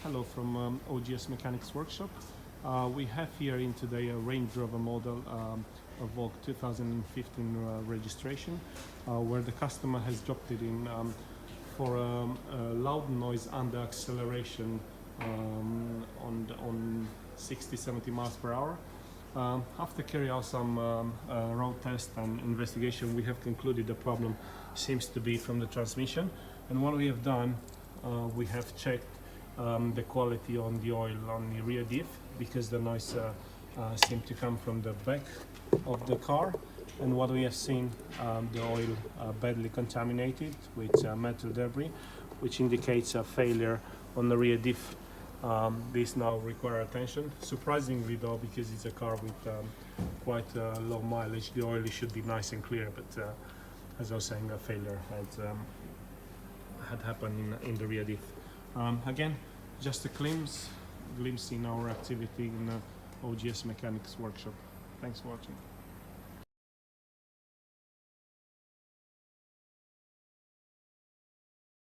Hello from OGS Mechanics workshop. We have here in today a Range Rover model, a Vogue 2015 registration, where the customer has dropped it in for a loud noise under acceleration on 60-70 miles per hour. After carrying out some road test and investigation, we have concluded the problem seems to be from the transmission. And what we have done, we have checked the quality on the oil on the rear diff, because the noise seemed to come from the back of the car. And what we have seen, the oil badly contaminated with metal debris, which indicates a failure on the rear diff. This now requires attention. Surprisingly though, because it's a car with quite low mileage, the oil should be nice and clear, but as I was saying, a failure had happened in the rear diff. Again, just a glimpse in our activity in OGS Mechanics workshop. Thanks for watching.